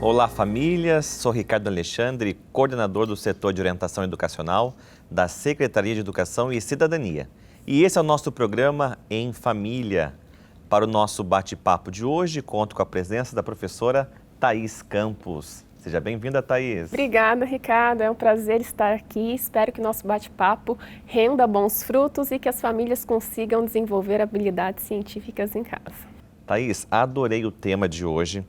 Olá, famílias. Sou Ricardo Alexandre, coordenador do setor de orientação educacional da Secretaria de Educação e Cidadania. E esse é o nosso programa Em Família. Para o nosso bate-papo de hoje, conto com a presença da professora Thaís Campos. Seja bem-vinda, Thaís. Obrigada, Ricardo. É um prazer estar aqui. Espero que o nosso bate-papo renda bons frutos e que as famílias consigam desenvolver habilidades científicas em casa. Thaís, adorei o tema de hoje.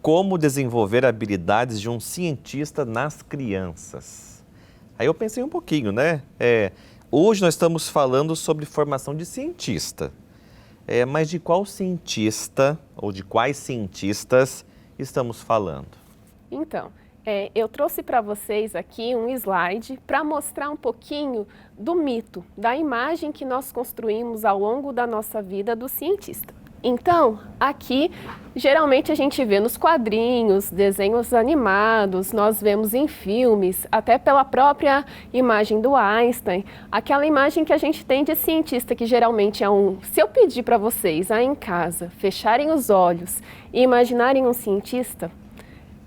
Como desenvolver habilidades de um cientista nas crianças. Aí eu pensei um pouquinho, né? Hoje nós estamos falando sobre formação de cientista. Mas de qual cientista ou de quais cientistas estamos falando? Então, eu trouxe para vocês aqui um slide para mostrar um pouquinho do mito, da imagem que nós construímos ao longo da nossa vida do cientista. Então, aqui, geralmente a gente vê nos quadrinhos, desenhos animados, nós vemos em filmes, até pela própria imagem do Einstein, aquela imagem que a gente tem de cientista, que geralmente é Se eu pedir para vocês, aí em casa, fecharem os olhos e imaginarem um cientista,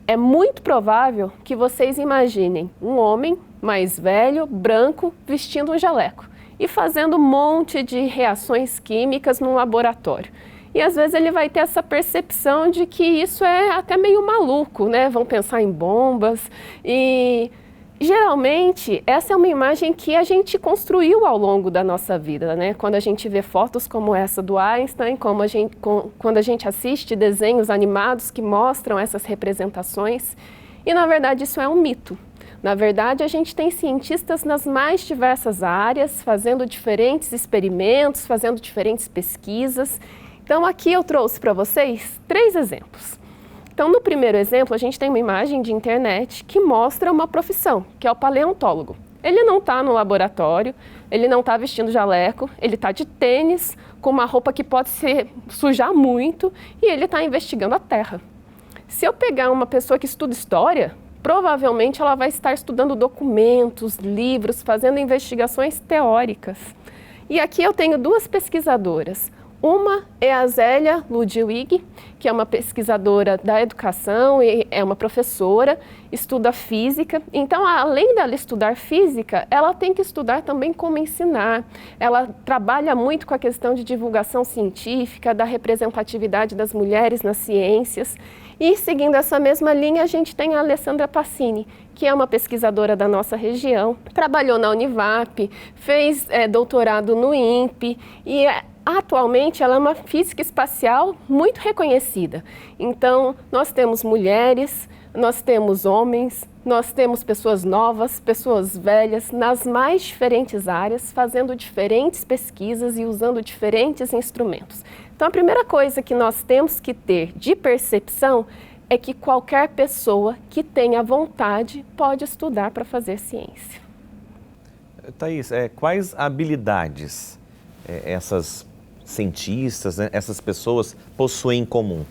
é muito provável que vocês imaginem um homem mais velho, branco, vestindo um jaleco e fazendo um monte de reações químicas num laboratório. E às vezes ele vai ter essa percepção de que isso é até meio maluco, né? Vão pensar em bombas e geralmente essa é uma imagem que a gente construiu ao longo da nossa vida, né? Quando a gente vê fotos como essa do Einstein, quando a gente assiste desenhos animados que mostram essas representações, e na verdade isso é um mito. Na verdade, a gente tem cientistas nas mais diversas áreas, fazendo diferentes experimentos, fazendo diferentes pesquisas. Então, aqui eu trouxe para vocês 3 exemplos. Então, no primeiro exemplo, a gente tem uma imagem de internet que mostra uma profissão, que é o paleontólogo. Ele não está no laboratório, ele não está vestindo jaleco, ele está de tênis, com uma roupa que pode sujar muito, e ele está investigando a Terra. Se eu pegar uma pessoa que estuda história, provavelmente ela vai estar estudando documentos, livros, fazendo investigações teóricas. E aqui eu tenho 2 pesquisadoras. Uma é a Zélia Ludwig, que é uma pesquisadora da educação e é uma professora, estuda física. Então, além dela estudar física, ela tem que estudar também como ensinar. Ela trabalha muito com a questão de divulgação científica, da representatividade das mulheres nas ciências. E, seguindo essa mesma linha, a gente tem a Alessandra Passini, que é uma pesquisadora da nossa região, trabalhou na Univap, fez doutorado no INPE e atualmente ela é uma física espacial muito reconhecida. Então, nós temos mulheres, nós temos homens, nós temos pessoas novas, pessoas velhas, nas mais diferentes áreas, fazendo diferentes pesquisas e usando diferentes instrumentos. Então, a primeira coisa que nós temos que ter de percepção é que qualquer pessoa que tenha vontade pode estudar para fazer ciência. Thaís, quais habilidades essas cientistas, né, essas pessoas possuem em comum?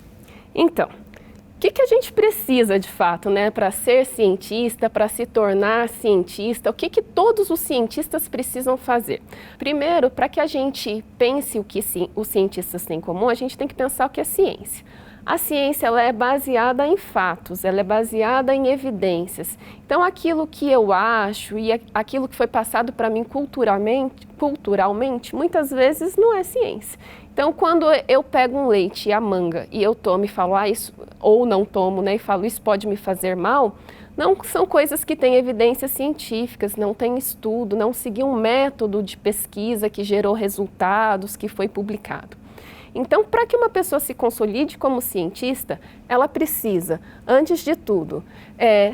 Então, o que a gente precisa de fato, né, para ser cientista, para se tornar cientista? O que todos os cientistas precisam fazer? Primeiro, para que a gente pense o que os cientistas têm em comum, a gente tem que pensar o que é ciência. A ciência ela é baseada em fatos, ela é baseada em evidências. Então, aquilo que eu acho e aquilo que foi passado para mim culturalmente, muitas vezes não é ciência. Então, quando eu pego um leite e a manga e eu tomo e falo, isso, ou não tomo, né, e falo, isso pode me fazer mal, não são coisas que têm evidências científicas, não tem estudo, não seguiu um método de pesquisa que gerou resultados, que foi publicado. Então, para que uma pessoa se consolide como cientista, ela precisa, antes de tudo,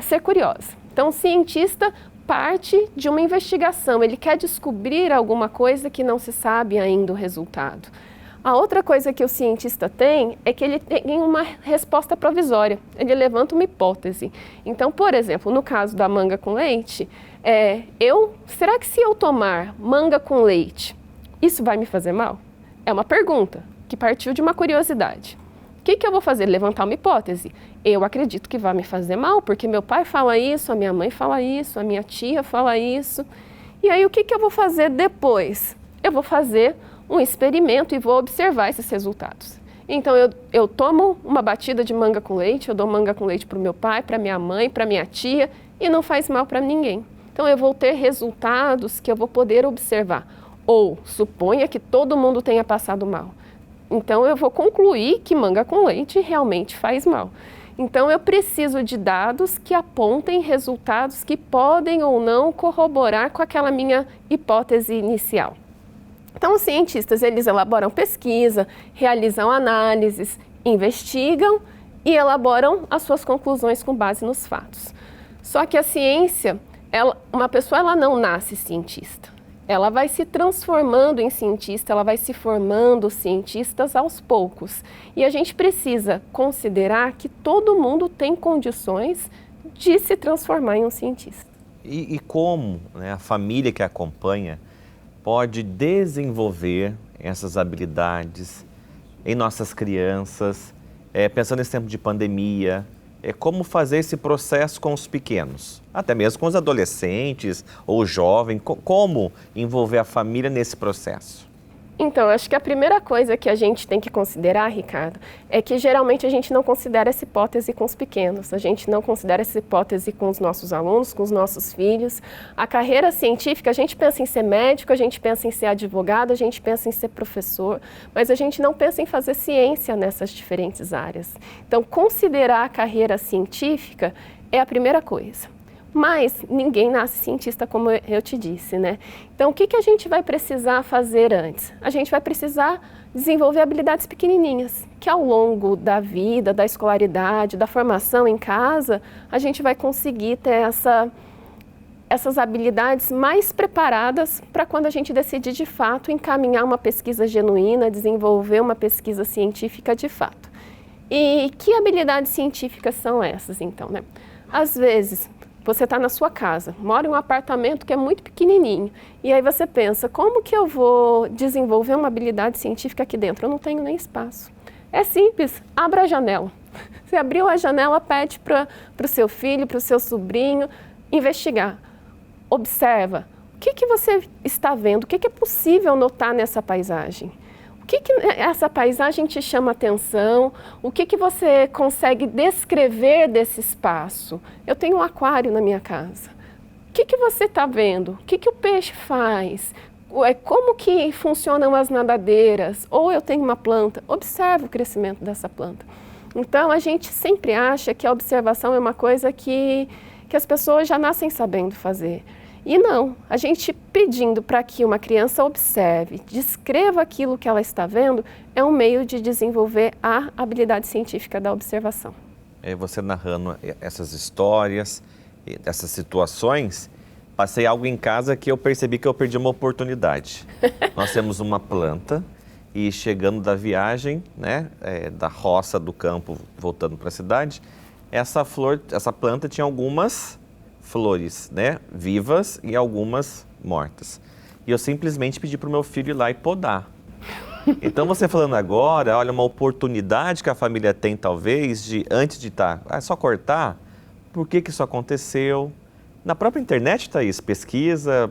ser curiosa. Então, o cientista parte de uma investigação, ele quer descobrir alguma coisa que não se sabe ainda o resultado. A outra coisa que o cientista tem é que ele tem uma resposta provisória, ele levanta uma hipótese. Então, por exemplo, no caso da manga com leite, será que se eu tomar manga com leite, isso vai me fazer mal? É uma pergunta que partiu de uma curiosidade. O que eu vou fazer? Levantar uma hipótese. Eu acredito que vai me fazer mal, porque meu pai fala isso, a minha mãe fala isso, a minha tia fala isso. E aí, o que eu vou fazer depois? Eu vou fazer um experimento e vou observar esses resultados. Então, eu tomo uma batida de manga com leite, eu dou manga com leite para o meu pai, para minha mãe, para minha tia, e não faz mal para ninguém. Então, eu vou ter resultados que eu vou poder observar. Ou, suponha que todo mundo tenha passado mal. Então, eu vou concluir que manga com leite realmente faz mal. Então, eu preciso de dados que apontem resultados que podem ou não corroborar com aquela minha hipótese inicial. Então, os cientistas, eles elaboram pesquisa, realizam análises, investigam e elaboram as suas conclusões com base nos fatos. Só que a ciência, uma pessoa ela não nasce cientista. Ela vai se transformando em cientista, ela vai se formando cientistas aos poucos. E a gente precisa considerar que todo mundo tem condições de se transformar em um cientista. E como, né, a família que acompanha pode desenvolver essas habilidades em nossas crianças, pensando nesse tempo de pandemia, como fazer esse processo com os pequenos, até mesmo com os adolescentes ou jovens, como envolver a família nesse processo? Então, acho que a primeira coisa que a gente tem que considerar, Ricardo, é que geralmente a gente não considera essa hipótese com os pequenos, a gente não considera essa hipótese com os nossos alunos, com os nossos filhos. A carreira científica, a gente pensa em ser médico, a gente pensa em ser advogado, a gente pensa em ser professor, mas a gente não pensa em fazer ciência nessas diferentes áreas. Então, considerar a carreira científica é a primeira coisa. Mas ninguém nasce cientista, como eu te disse, né? Então, o que a gente vai precisar fazer antes? A gente vai precisar desenvolver habilidades pequenininhas, que ao longo da vida, da escolaridade, da formação em casa, a gente vai conseguir ter essas habilidades mais preparadas para quando a gente decidir, de fato, encaminhar uma pesquisa genuína, desenvolver uma pesquisa científica de fato. E que habilidades científicas são essas, então, né? Às vezes, você está na sua casa, mora em um apartamento que é muito pequenininho, e aí você pensa, como que eu vou desenvolver uma habilidade científica aqui dentro? Eu não tenho nem espaço. É simples, abra a janela. Você abriu a janela, pede para o seu filho, para o seu sobrinho investigar. Observa, o que você está vendo, o que é possível notar nessa paisagem? O que essa paisagem te chama a atenção? O que você consegue descrever desse espaço? Eu tenho um aquário na minha casa. O que você está vendo? O que o peixe faz? Como que funcionam as nadadeiras? Ou eu tenho uma planta, observe o crescimento dessa planta. Então, a gente sempre acha que a observação é uma coisa que as pessoas já nascem sabendo fazer. E não, a gente pedindo para que uma criança observe, descreva aquilo que ela está vendo, é um meio de desenvolver a habilidade científica da observação. Você narrando essas histórias, essas situações, passei algo em casa que eu percebi que eu perdi uma oportunidade. Nós temos uma planta e chegando da viagem, né, da roça do campo, voltando para a cidade, essa planta tinha algumas flores, né, vivas e algumas mortas. E eu simplesmente pedi para o meu filho ir lá e podar. Então, você falando agora, olha, uma oportunidade que a família tem, talvez, de antes de só cortar, por que isso aconteceu? Na própria internet está isso, pesquisa,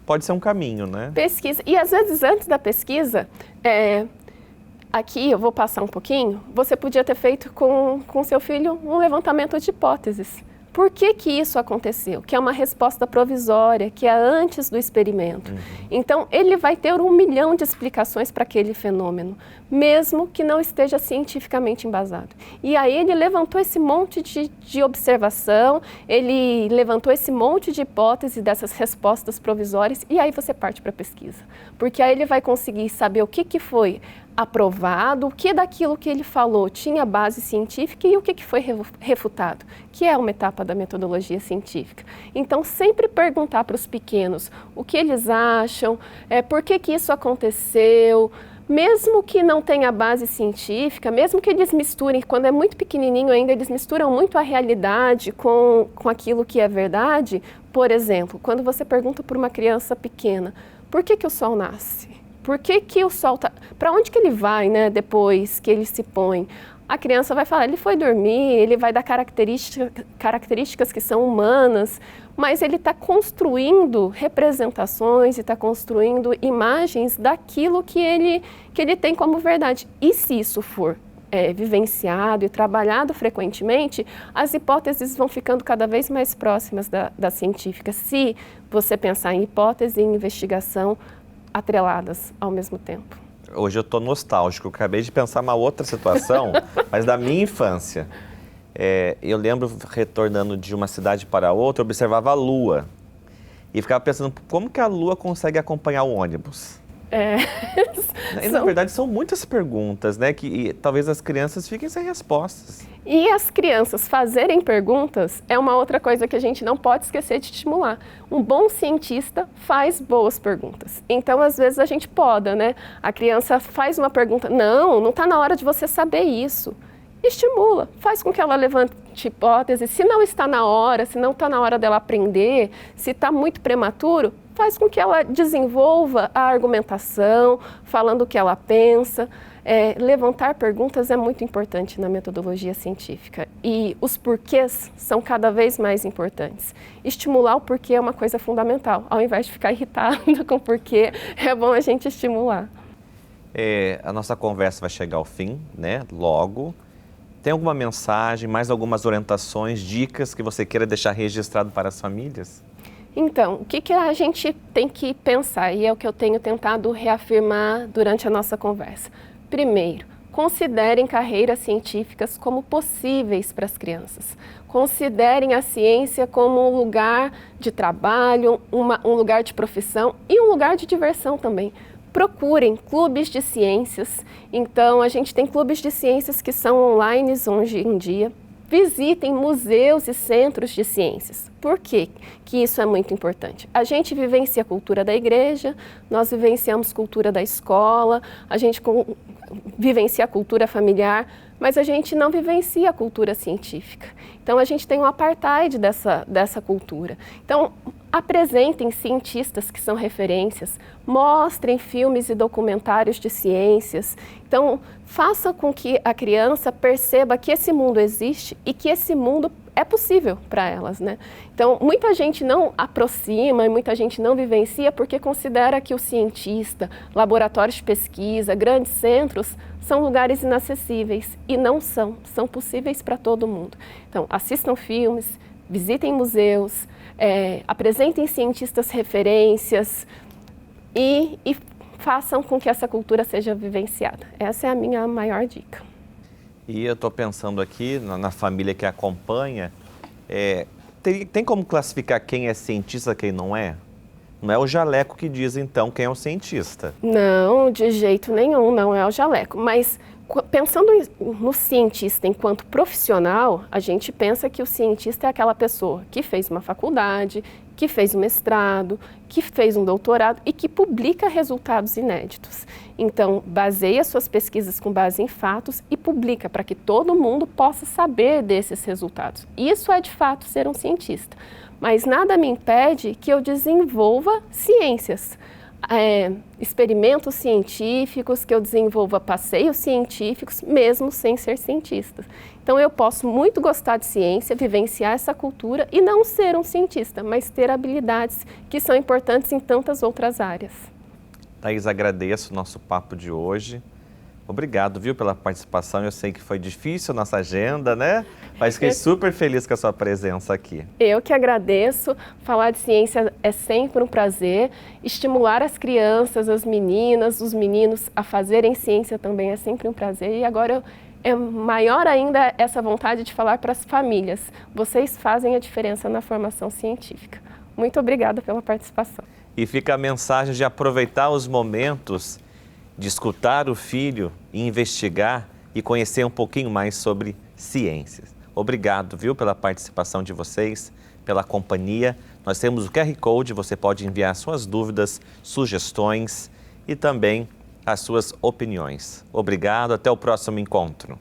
pode ser um caminho, né? Pesquisa, e às vezes antes da pesquisa, aqui eu vou passar um pouquinho, você podia ter feito com seu filho um levantamento de hipóteses. Por que isso aconteceu? Que é uma resposta provisória, que é antes do experimento. Então, ele vai ter 1 milhão de explicações para aquele fenômeno, mesmo que não esteja cientificamente embasado. E aí ele levantou esse monte de observação, ele levantou esse monte de hipóteses dessas respostas provisórias, e aí você parte para a pesquisa. Porque aí ele vai conseguir saber o que foi aprovado, o que daquilo que ele falou tinha base científica e o que foi refutado, que é uma etapa da metodologia científica. Então, sempre perguntar para os pequenos o que eles acham, por que isso aconteceu, mesmo que não tenha base científica, mesmo que eles misturem, quando é muito pequenininho ainda, eles misturam muito a realidade com aquilo que é verdade. Por exemplo, quando você pergunta para uma criança pequena, por que o sol nasce? Por que o sol está... Para onde que ele vai, né, depois que ele se põe? a criança vai falar, ele foi dormir, ele vai dar características que são humanas, mas ele está construindo representações e está construindo imagens daquilo que ele tem como verdade. E se isso for vivenciado e trabalhado frequentemente, as hipóteses vão ficando cada vez mais próximas da científica, se você pensar em hipótese e investigação atreladas ao mesmo tempo. Hoje eu estou nostálgico, eu acabei de pensar uma outra situação, mas da minha infância. Eu lembro, retornando de uma cidade para outra, eu observava a Lua e ficava pensando, como que a Lua consegue acompanhar o ônibus? E, na verdade, são muitas perguntas, né, que talvez as crianças fiquem sem respostas. E as crianças fazerem perguntas é uma outra coisa que a gente não pode esquecer de estimular. Um bom cientista faz boas perguntas. Então, às vezes, a gente poda, né? A criança faz uma pergunta, não está na hora de você saber isso. Estimula, faz com que ela levante hipóteses. Se não está na hora, se não está na hora dela aprender, se está muito prematuro, faz com que ela desenvolva a argumentação, falando o que ela pensa. Levantar perguntas é muito importante na metodologia científica e os porquês são cada vez mais importantes. Estimular o porquê é uma coisa fundamental. Ao invés de ficar irritado com o porquê, é bom a gente estimular. A nossa conversa vai chegar ao fim, né? Logo. Tem alguma mensagem, mais algumas orientações, dicas que você queira deixar registrado para as famílias? Então, o que a gente tem que pensar, e é o que eu tenho tentado reafirmar durante a nossa conversa. Primeiro, considerem carreiras científicas como possíveis para as crianças. Considerem a ciência como um lugar de trabalho, um lugar de profissão e um lugar de diversão também. Procurem clubes de ciências. Então, a gente tem clubes de ciências que são online hoje em dia. Visitem museus e centros de ciências. Por quê que isso é muito importante? A gente vivencia a cultura da igreja, nós vivenciamos cultura da escola, a gente vivencia a cultura familiar, mas a gente não vivencia a cultura científica. Então, a gente tem um apartheid dessa cultura. Então, apresentem cientistas que são referências, mostrem filmes e documentários de ciências. Então, faça com que a criança perceba que esse mundo existe e que esse mundo é possível para elas, né? Então, muita gente não aproxima e muita gente não vivencia porque considera que o cientista, laboratórios de pesquisa, grandes centros, são lugares inacessíveis e não são possíveis para todo mundo. Então, assistam filmes, visitem museus, apresentem cientistas referências e façam com que essa cultura seja vivenciada. Essa é a minha maior dica. E eu estou pensando aqui na família que acompanha, tem como classificar quem é cientista e quem não é? Não é o jaleco que diz, então, quem é o cientista. Não, de jeito nenhum, não é o jaleco. Mas pensando no cientista enquanto profissional, a gente pensa que o cientista é aquela pessoa que fez uma faculdade, que fez um mestrado, que fez um doutorado e que publica resultados inéditos. Então, baseia suas pesquisas com base em fatos e publica para que todo mundo possa saber desses resultados. Isso é, de fato, ser um cientista. Mas nada me impede que eu desenvolva ciências. Experimentos científicos, que eu desenvolva passeios científicos, mesmo sem ser cientista. Então, eu posso muito gostar de ciência, vivenciar essa cultura e não ser um cientista, mas ter habilidades que são importantes em tantas outras áreas. Thaís, agradeço o nosso papo de hoje. Obrigado, viu, pela participação. Eu sei que foi difícil a nossa agenda, né? Mas fiquei super feliz com a sua presença aqui. Eu que agradeço. Falar de ciência é sempre um prazer. Estimular as crianças, as meninas, os meninos a fazerem ciência também é sempre um prazer. E agora é maior ainda essa vontade de falar para as famílias. Vocês fazem a diferença na formação científica. Muito obrigada pela participação. E fica a mensagem de aproveitar os momentos de escutar o filho, investigar e conhecer um pouquinho mais sobre ciências. Obrigado, viu, pela participação de vocês, pela companhia. Nós temos o QR Code, você pode enviar suas dúvidas, sugestões e também as suas opiniões. Obrigado, até o próximo encontro.